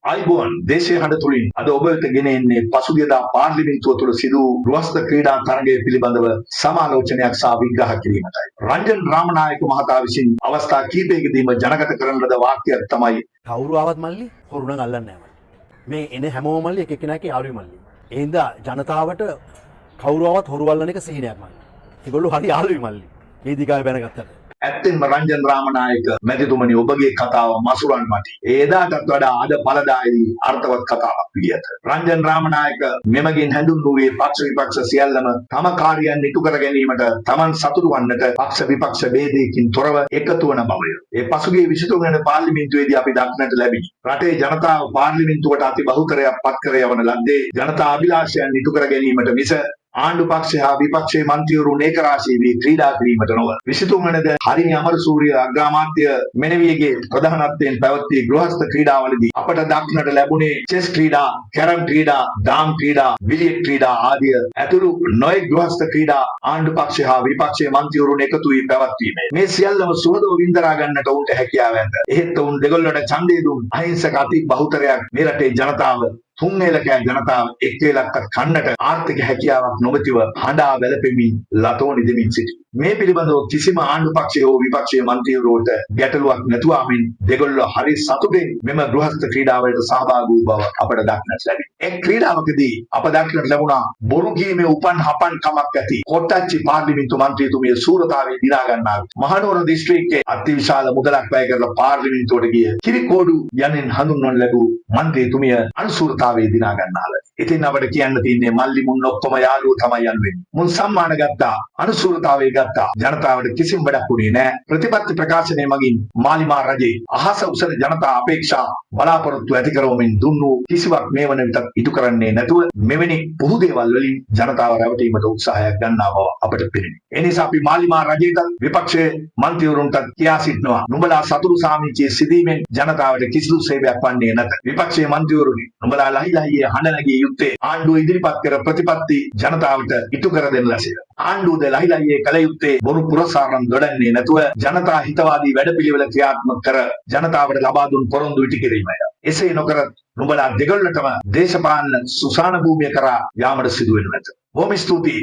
අයිබෝන් දේශීය හඬ තුලින් අද ඔබ වෙත ගෙන එන්නේ පසුගියදා පාර්ලිමේන්තුව තුළ සිදු ගෘහස්ත ක්‍රීඩා තරගය පිළිබඳව සමාලෝචනයක් සහ විග්‍රහ කිරීමටයි. රංජන් රාමනායක මහතා විසින් අවස්ථා කිහිපයකදීම ජනගත කරන ලද වාක්‍යයක් තමයි කවුරු ආවත් මල්ලි හොරුණ අල්ලන්නේ නැහැ මල්ලි. මේ එන හැමෝම මල්ලි එක එක්කෙනාගේ යාළුවෝ මල්ලි. ඒ හින්දා ජනතාවට කවුරු ආවත් හොරු අල්ලන එක සිහිනයක් මල්ලි. ඒගොල්ලෝ හරි යාළුවෝ මල්ලි. මේ දිගාවේ බැනගත්තට. ඇත්තෙන්ම රංජන් රාමනායක මැතිතුමනි ඔබගේ කතාව මසුරන් මටි. ඒ එදාටත් වඩා අද ඵලදායී අර්ථවත් කතාවක් විදියට. රංජන් රාමනායක මෙමගින් හැඳුන්වුවේ පක්ෂ විපක්ෂ සියල්ලම තම කාර්යයන් ඉටු කර ගැනීමට තමන් සතුටු වන්නට පක්ෂ විපක්ෂ ભેදයකින් තොරව එකතු වන බවය. ඒ පසුගිය 23 වෙනි පාර්ලිමේන්තුවේදී අපි දක්නට ලැබිනි. රටේ ජනතාව පාර්ලිමේන්තුවට අති බහුතරයක් පත් කර යවන ලද්දේ ජනතා අභිලාෂයන් ඉටු කර ගැනීමට මිස ආණ්ඩු පක්ෂය හා විපක්ෂයේ මන්ත්‍රීවරු ඒකරාශී වී ක්‍රීඩා කිරීමට නොව 23 වෙනිදා හරිනි අමරසූරිය අග්‍රාමාත්‍ය මෙනවියගේ ප්‍රධානත්වයෙන් පැවැත්වී ගෘහස්ත ක්‍රීඩාවලදී අපට දක්නට ලැබුණේ චෙස් ක්‍රීඩා, කැරම් ක්‍රීඩා, ඩාම් ක්‍රීඩා, බිලියඩ් ක්‍රීඩා ආදිය ඇතුළු නොයෙක් ගෘහස්ත ක්‍රීඩා ආණ්ඩු පක්ෂය හා විපක්ෂයේ මන්ත්‍රීවරු එකතු වී පැවැත්වීමයි. මේ සියල්ලම සුවදව වින්දරා ගන්නට ඔවුන්ට හැකියාව ඇත. එහෙත් ඔවුන් දෙගොල්ලට ඡන්දය දුන් අහිංසක අති බහුතරයක් මේ රටේ ජනතාව තුන්වේලකෑ ජනතාව එක්වේලක්වත් කන්නට ආර්ථික හැකියාවක් නොමැතිව හඬා වැළපෙමින් ලතෝනි දෙමින් සිටි. මේ පිළිබඳව කිසිම ආණ්ඩු පක්ෂයේ හෝ විපක්ෂයේ මන්ත්‍රීවරුන්ට ගැටලුවක් නැතුවමින් දෙගොල්ලෝ හරි සතුටින් මෙම ගෘහස්ත ක්‍රීඩාවලට සහභාගී වූ බව අපට දක්නට ලැබි. එක් ක්‍රීඩාවකදී අප දක්නට ලැබුණා බොරු කීමේ උපන් හපන් කමක් ඇති කොට්ටච්චි පාර්ලිමේන්තු මන්ත්‍රීතුමිය සූරතාවේ දිනා ගන්නා මහනුවර දිස්ත්‍රික්කයේ අතිවිශාල මුදලක් වැය කරලා පාර්ලිමේන්තුවට ගිය කිරිකෝඩු යමින් හඳුන්වන ලැබූ මන්ත්‍රීතුමිය අනුසූරතාවේ දිනා ගන්නාල. ඉතින් අපිට කියන්න තියෙන්නේ මල්ලි මුන් ඔක්කොම යාළුවෝ තමයි යන්නේ. මුන් සම්මාන ගත්තා, අනුසූරතාවේ ගත්තා. ජනතාවට කිසිම වැඩක් වුණේ නැහැ. ප්‍රතිපත්ති ප්‍රකාශනයේ මගින් මාලිමා රජේ අහස උසන ජනතා අපේක්ෂා බලාපොරොත්තු ඇති කරවමින් දුන්නු කිසිවක් මේ වන විට ඉටු කරන්නේ නැතුව මෙවැනි පුහු දේවල් වලින් ජනතාව රැවටීමට උත්සාහයක් ගන්නා බව අපට පෙනේ. ඒ නිසා අපි මාලිමා රජයට විපක්ෂයේ මන්ත්‍රීවරුන්ට කියා සිටිනවා. නුඹලා සතුරු සාමිචියේ සිදීමෙන් ජනතාවට කිසිදු සේවයක් වන්නේ නැත. විපක්ෂයේ මන්ත්‍රීවරුනි නුඹලා ලහිලහියේ හඬ නැගී යුත්තේ ආණ්ඩුව ඉදිරිපත් කර ප්‍රතිපත්ති ජනතාවට ඉටු කර දෙන්න ලෙසය. ආණ්ඩුවද ලහිලහියේ කළ යුත්තේ බොරු පුරසාරම් දොඩන්නේ නැතුව ජනතා හිතවාදී වැඩපිළිවෙල ක්‍රියාත්මක කර ජනතාවට ලබා දුන් පොරොන්දු ඉටු කිරීමය. එසේ නොකර නුඹලා දෙගොල්ලටම දේශපාලන සුසාන භූමිය කරා යාමට සිදු වෙනු ඇත. බොහොම ස්තුතියි.